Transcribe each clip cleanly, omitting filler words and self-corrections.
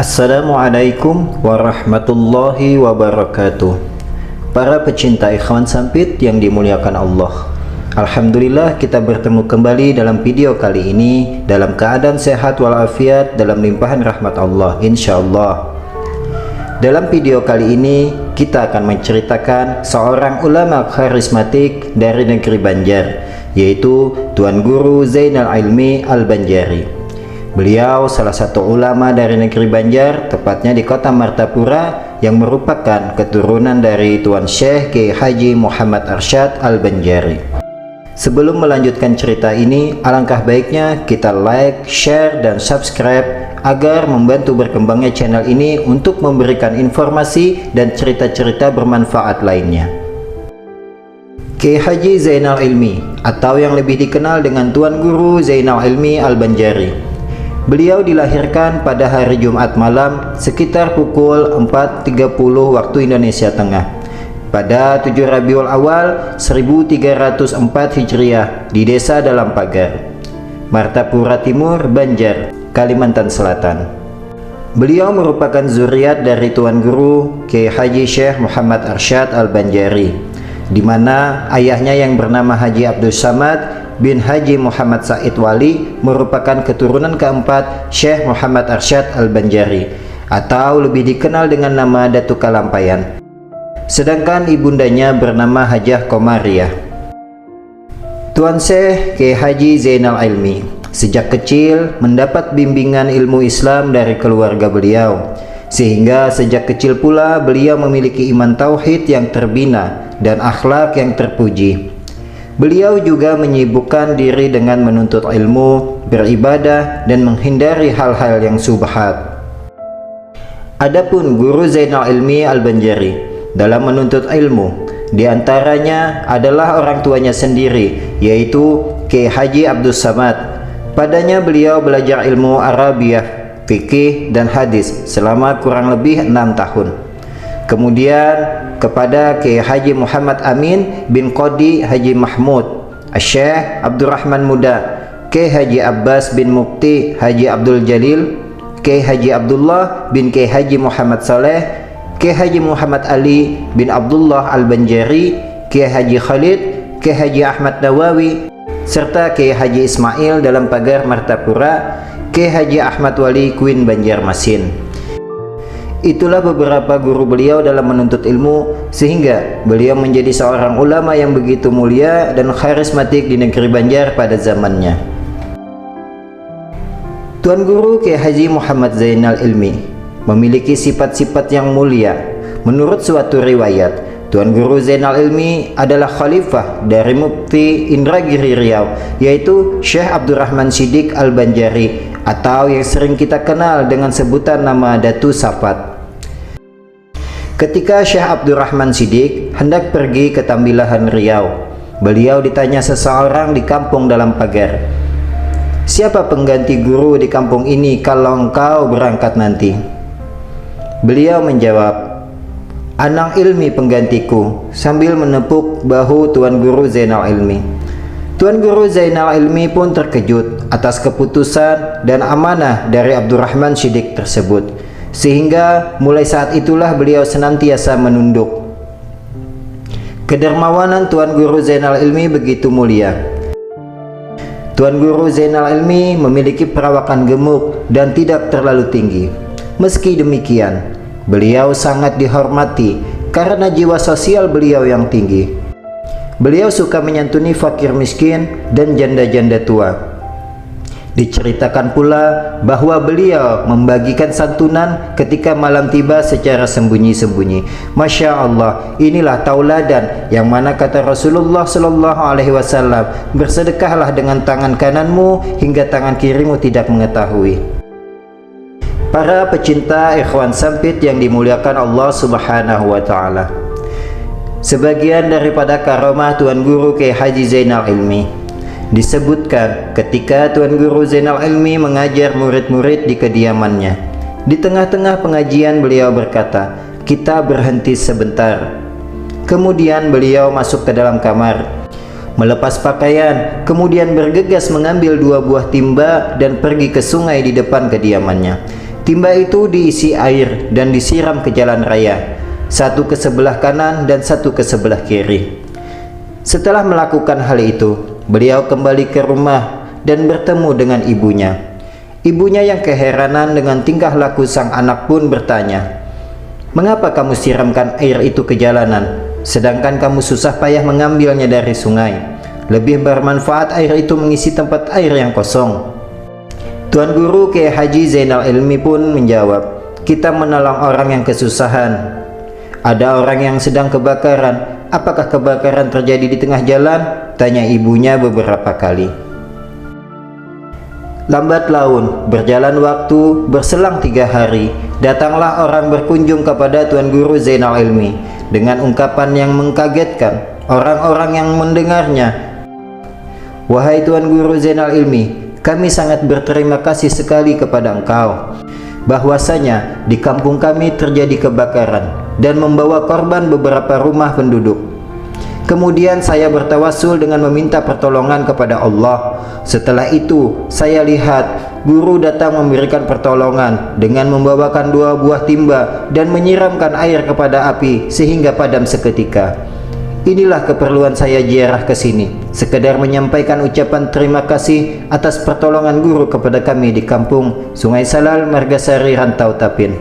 Assalamualaikum warahmatullahi wabarakatuh. Para pecinta ikhwan sampit yang dimuliakan Allah, alhamdulillah kita bertemu kembali dalam video kali ini dalam keadaan sehat walafiat dalam limpahan rahmat Allah insyaallah. Dalam video kali ini kita akan menceritakan seorang ulama karismatik dari negeri Banjar, yaitu Tuan Guru Zainal Ilmi Al-Banjari. Beliau salah satu ulama dari negeri Banjar, tepatnya di kota Martapura, yang merupakan keturunan dari Tuan Syekh Kiai Haji Muhammad Arsyad Al-Banjari. Sebelum melanjutkan cerita ini, alangkah baiknya kita like, share, dan subscribe agar membantu berkembangnya channel ini untuk memberikan informasi dan cerita-cerita bermanfaat lainnya. Kiai Haji Zainal Ilmi, atau yang lebih dikenal dengan Tuan Guru Zainal Ilmi Al-Banjari. Beliau dilahirkan pada hari Jumat malam sekitar pukul 4.30 waktu Indonesia Tengah pada 7 Rabiul Awal 1304 Hijriah di Desa Dalam Pagar, Martapura Timur, Banjar, Kalimantan Selatan. Beliau merupakan zuriat dari Tuan Guru Kiai Haji Syekh Muhammad Arsyad Al-Banjari, di mana ayahnya yang bernama Haji Abdul Samad bin Haji Muhammad Said Wali merupakan keturunan keempat Syekh Muhammad Arsyad Al-Banjari, atau lebih dikenal dengan nama Datu Kalampayan. Sedangkan ibundanya bernama Hajah Komariah. Tuan Syekh Kiai Haji Zainal Ilmi sejak kecil mendapat bimbingan ilmu Islam dari keluarga beliau, sehingga sejak kecil pula beliau memiliki iman tauhid yang terbina dan akhlak yang terpuji. Beliau juga menyibukkan diri dengan menuntut ilmu, beribadah, dan menghindari hal-hal yang subhat. Adapun Guru Zainal Ilmi Al-Banjari dalam menuntut ilmu, diantaranya adalah orang tuanya sendiri, yaitu Kiai Haji Abdul Samad. Padanya beliau belajar ilmu Arabiah, fikih, dan hadis selama kurang lebih 6 tahun. Kemudian kepada Kiai Haji Muhammad Amin bin Qadi Haji Mahmud, Syekh Abdurrahman Muda, Kiai Haji Abbas bin Mukti Haji Abdul Jalil, Kiai Haji Abdullah bin Kiai Haji Muhammad Saleh, Kiai Haji Muhammad Ali bin Abdullah Al-Banjari, Kiai Haji Khalid, Kiai Haji Ahmad Nawawi, serta Kiai Haji Ismail Dalam Pagar Martapura, Kiai Haji Ahmad Wali Kuin Banjarmasin. Itulah beberapa guru beliau dalam menuntut ilmu, sehingga beliau menjadi seorang ulama yang begitu mulia dan karismatik di negeri Banjar pada zamannya. Tuan Guru Kiai Haji Muhammad Zainal Ilmi memiliki sifat-sifat yang mulia. Menurut suatu riwayat, Tuan Guru Zainal Ilmi adalah khalifah dari Mufti Indragiri Riau, yaitu Syekh Abdurrahman Siddiq Al-Banjari, atau yang sering kita kenal dengan sebutan nama Datu Safat. Ketika Syekh Abdurrahman Siddiq hendak pergi ke Tambilahan Riau, beliau ditanya seseorang di kampung Dalam Pagar, "Siapa pengganti guru di kampung ini kalau engkau berangkat nanti?" Beliau menjawab, "Anang Ilmi penggantiku," sambil menepuk bahu Tuan Guru Zainal Ilmi. Tuan Guru Zainal Ilmi pun terkejut atas keputusan dan amanah dari Abdurrahman Siddiq tersebut, sehingga mulai saat itulah beliau senantiasa menunduk. Kedermawanan Tuan Guru Zainal Ilmi begitu mulia. Tuan Guru Zainal Ilmi memiliki perawakan gemuk dan tidak terlalu tinggi. Meski demikian, beliau sangat dihormati karena jiwa sosial beliau yang tinggi. Beliau suka menyantuni fakir miskin dan janda-janda tua. Diceritakan pula bahwa beliau membagikan santunan ketika malam tiba secara sembunyi-sembunyi. Masya Allah, inilah tauladan yang mana kata Rasulullah Shallallahu Alaihi Wasallam, "Bersedekahlah dengan tangan kananmu hingga tangan kirimu tidak mengetahui." Para pecinta ikhwan sampit yang dimuliakan Allah Subhanahu Wa Taala, sebagian daripada karomah Tuan Guru Kiai Haji Zainal Ilmi disebutkan ketika Tuan Guru Zainal Ilmi mengajar murid-murid di kediamannya. Di tengah-tengah pengajian beliau berkata, "Kita berhenti sebentar." Kemudian beliau masuk ke dalam kamar, melepas pakaian, kemudian bergegas mengambil 2 buah timba dan pergi ke sungai di depan kediamannya. Timba itu diisi air dan disiram ke jalan raya, satu ke sebelah kanan dan satu ke sebelah kiri. Setelah melakukan hal itu, beliau kembali ke rumah dan bertemu dengan ibunya. Ibunya yang keheranan dengan tingkah laku sang anak pun bertanya, "Mengapa kamu siramkan air itu ke jalanan, sedangkan kamu susah payah mengambilnya dari sungai? Lebih bermanfaat air itu mengisi tempat air yang kosong." Tuan Guru Kiai Haji Zainal Ilmi pun menjawab, "Kita menolong orang yang kesusahan. Ada orang yang sedang kebakaran. Apakah kebakaran terjadi di tengah jalan?" tanya ibunya beberapa kali. Lambat laun, berjalan waktu, berselang 3 hari, datanglah orang berkunjung kepada Tuan Guru Zainal Ilmi dengan ungkapan yang mengkagetkan orang-orang yang mendengarnya. "Wahai Tuan Guru Zainal Ilmi, kami sangat berterima kasih sekali kepada engkau. Bahwasanya di kampung kami terjadi kebakaran dan membawa korban beberapa rumah penduduk. Kemudian saya bertawassul dengan meminta pertolongan kepada Allah. Setelah itu saya lihat guru datang memberikan pertolongan dengan membawakan 2 buah timba dan menyiramkan air kepada api sehingga padam seketika. Inilah keperluan saya ziarah ke sini, sekedar menyampaikan ucapan terima kasih atas pertolongan guru kepada kami di kampung Sungai Salal, Margasari, Rantau Tapin."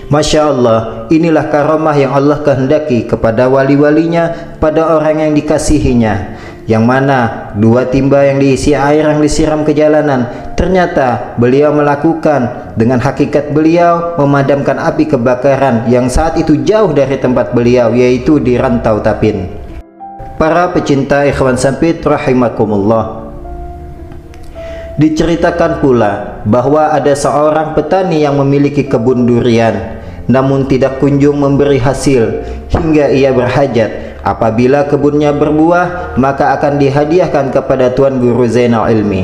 Masya Allah, inilah karamah yang Allah kehendaki kepada wali-walinya pada orang yang dikasihinya, yang mana 2 timba yang diisi air yang disiram ke jalanan, ternyata beliau melakukan dengan hakikat beliau memadamkan api kebakaran yang saat itu jauh dari tempat beliau, yaitu di Rantau Tapin. Para pecinta ikhwan sampit rahimakumullah, diceritakan pula bahwa ada seorang petani yang memiliki kebun durian, namun tidak kunjung memberi hasil hingga ia berhajat. Apabila kebunnya berbuah, maka akan dihadiahkan kepada Tuan Guru Zainal Ilmi.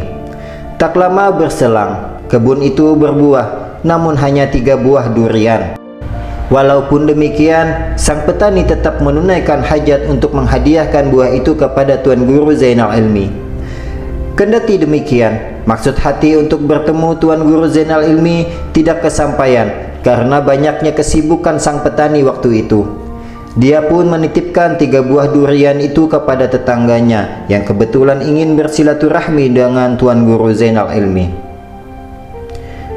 Tak lama berselang, kebun itu berbuah, namun hanya 3 buah durian. Walaupun demikian, sang petani tetap menunaikan hajat untuk menghadiahkan buah itu kepada Tuan Guru Zainal Ilmi. Kendati demikian, maksud hati untuk bertemu Tuan Guru Zainal Ilmi tidak kesampaian karena banyaknya kesibukan sang petani waktu itu. Dia pun menitipkan 3 buah durian itu kepada tetangganya yang kebetulan ingin bersilaturahmi dengan Tuan Guru Zainal Ilmi.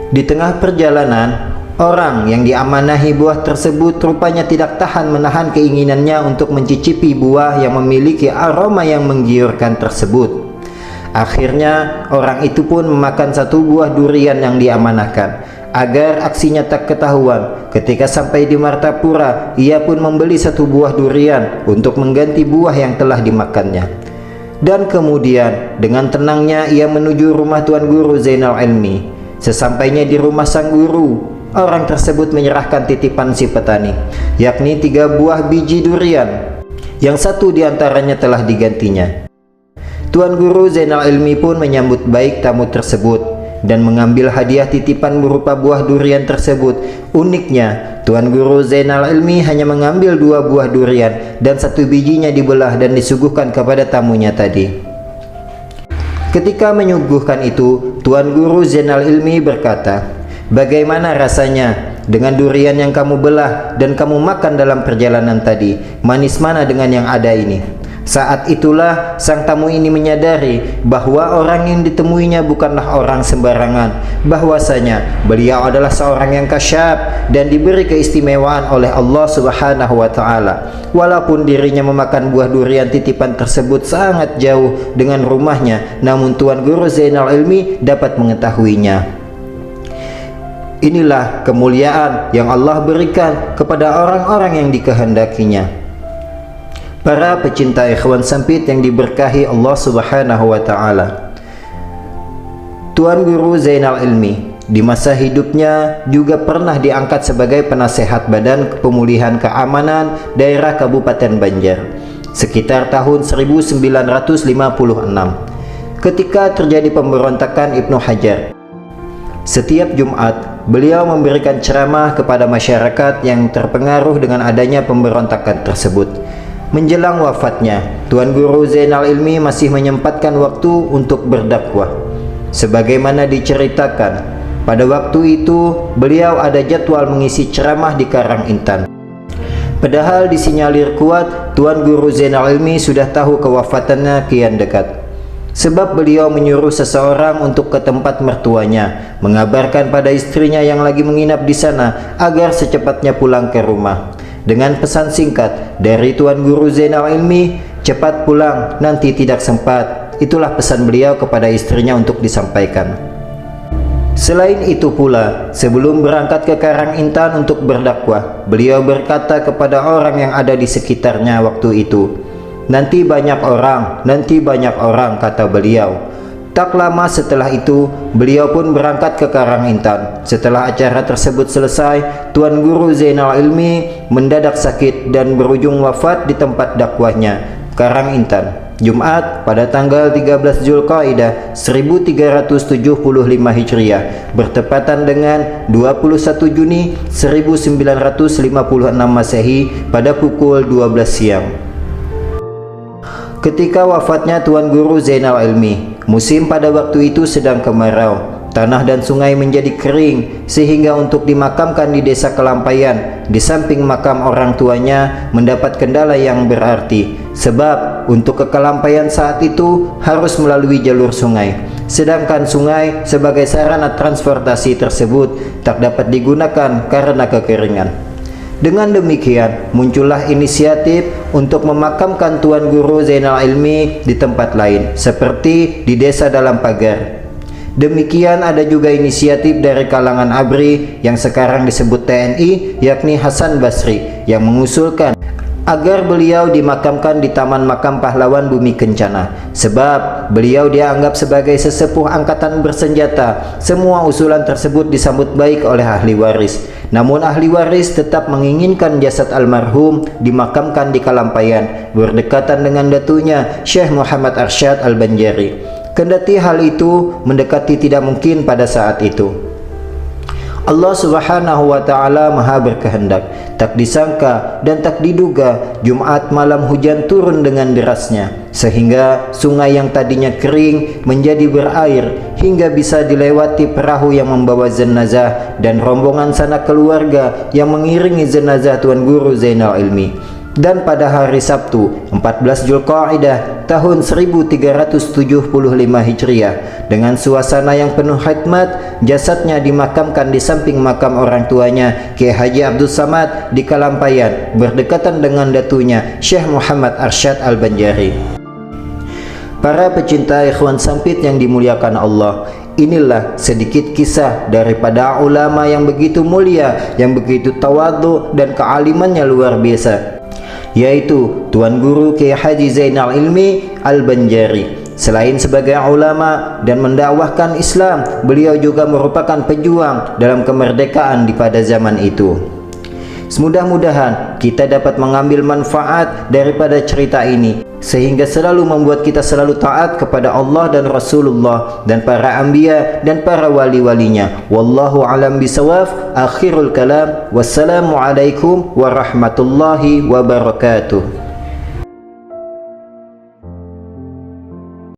Di tengah perjalanan, orang yang diamanahi buah tersebut rupanya tidak tahan menahan keinginannya untuk mencicipi buah yang memiliki aroma yang menggiurkan tersebut. Akhirnya orang itu pun memakan 1 buah durian yang diamanahkan. Agar aksinya tak ketahuan, ketika sampai di Martapura, ia pun membeli 1 buah durian untuk mengganti buah yang telah dimakannya. Dan kemudian dengan tenangnya ia menuju rumah Tuan Guru Zainal Ilmi. Sesampainya di rumah sang guru, orang tersebut menyerahkan titipan si petani, yakni 3 buah biji durian, yang 1 diantaranya telah digantinya. Tuan Guru Zainal Ilmi pun menyambut baik tamu tersebut dan mengambil hadiah titipan berupa buah durian tersebut. Uniknya, Tuan Guru Zainal Ilmi hanya mengambil 2 buah durian dan 1 bijinya dibelah dan disuguhkan kepada tamunya tadi. Ketika menyuguhkan itu, Tuan Guru Zainal Ilmi berkata, "Bagaimana rasanya dengan durian yang kamu belah dan kamu makan dalam perjalanan tadi? Manis mana dengan yang ada ini?" Saat itulah sang tamu ini menyadari bahwa orang yang ditemuinya bukanlah orang sembarangan, bahwasanya beliau adalah seorang yang kasyaf dan diberi keistimewaan oleh Allah Subhanahu wa taala. Walaupun dirinya memakan buah durian titipan tersebut sangat jauh dengan rumahnya, namun Tuan Guru Zainal Ilmi dapat mengetahuinya. Inilah kemuliaan yang Allah berikan kepada orang-orang yang dikehendakinya. Para pecinta ikhwan sampit yang diberkahi Allah Subhanahu wa taala, Tuan Guru Zainal Ilmi di masa hidupnya juga pernah diangkat sebagai penasehat Badan Pemulihan Keamanan Daerah Kabupaten Banjar sekitar tahun 1956 ketika terjadi pemberontakan Ibnu Hajar. Setiap Jumat, beliau memberikan ceramah kepada masyarakat yang terpengaruh dengan adanya pemberontakan tersebut. Menjelang wafatnya, Tuan Guru Zainal Ilmi masih menyempatkan waktu untuk berdakwah. Sebagaimana diceritakan, Pada waktu itu, beliau ada jadwal mengisi ceramah di Karang Intan. Padahal disinyalir kuat, Tuan Guru Zainal Ilmi sudah tahu kewafatannya kian dekat. Sebab beliau menyuruh seseorang untuk ke tempat mertuanya, mengabarkan pada istrinya yang lagi menginap di sana agar secepatnya pulang ke rumah. Dengan pesan singkat dari Tuan Guru Zainal Ilmi, cepat pulang, nanti tidak sempat. Itulah pesan beliau kepada istrinya untuk disampaikan. Selain itu pula, sebelum berangkat ke Karang Intan untuk berdakwah, beliau berkata kepada orang yang ada di sekitarnya waktu itu, nanti banyak orang, kata beliau. Tak lama setelah itu, beliau pun berangkat ke Karang Intan. Setelah acara tersebut selesai, Tuan Guru Zainal Ilmi mendadak sakit dan berujung wafat di tempat dakwahnya, Karang Intan, Jumat pada tanggal 13 Zulqaidah 1375 Hijriah, bertepatan dengan 21 Juni 1956 Masehi pada pukul 12 siang. Ketika wafatnya Tuan Guru Zainal Ilmi, musim pada waktu itu sedang kemarau. Tanah dan sungai menjadi kering, sehingga untuk dimakamkan di desa Kelampaian, di samping makam orang tuanya, mendapat kendala yang berarti. Sebab untuk ke Kelampaian saat itu harus melalui jalur sungai. Sedangkan sungai sebagai sarana transportasi tersebut tak dapat digunakan karena kekeringan. Dengan demikian, muncullah inisiatif untuk memakamkan Tuan Guru Zainal Ilmi di tempat lain, seperti di desa Dalam Pagar. Demikian ada juga inisiatif dari kalangan ABRI yang sekarang disebut TNI, yakni Hasan Basri, yang mengusulkan agar beliau dimakamkan di Taman Makam Pahlawan Bumi Kencana. Sebab beliau dianggap sebagai sesepuh angkatan bersenjata. Semua usulan tersebut disambut baik oleh ahli waris. Namun ahli waris tetap menginginkan jasad almarhum dimakamkan di Kelampaian, berdekatan dengan datunya Syekh Muhammad Arsyad Al-Banjari. Kendati hal itu mendekati tidak mungkin pada saat itu. Allah Subhanahu wa Ta'ala Maha berkehendak. Tak disangka dan tak diduga, Jumat malam hujan turun dengan derasnya, sehingga sungai yang tadinya kering menjadi berair hingga bisa dilewati perahu yang membawa jenazah dan rombongan sanak keluarga yang mengiringi jenazah Tuan Guru Zainal Ilmi. Dan pada hari Sabtu 14 Zulqaidah tahun 1375 Hijriah, dengan suasana yang penuh hikmat, jasadnya dimakamkan di samping makam orang tuanya Kiai Haji Abdul Samad di Kelampaian, berdekatan dengan datunya Syekh Muhammad Arsyad Al-Banjari. Para pecinta ikhwan sampit yang dimuliakan Allah, inilah sedikit kisah daripada ulama yang begitu mulia, yang begitu tawadhu dan kealimannya luar biasa, yaitu Tuan Guru Kiai Haji Zainal Ilmi Al-Banjari. Selain sebagai ulama dan mendakwahkan Islam, beliau juga merupakan pejuang dalam kemerdekaan di pada zaman itu. Semudah-mudahan kita dapat mengambil manfaat daripada cerita ini, sehingga selalu membuat kita selalu taat kepada Allah dan Rasulullah dan para anbiya dan para wali-walinya. Wallahu alam bisawab. Akhirul kalam. Wassalamualaikum warahmatullahi wabarakatuh.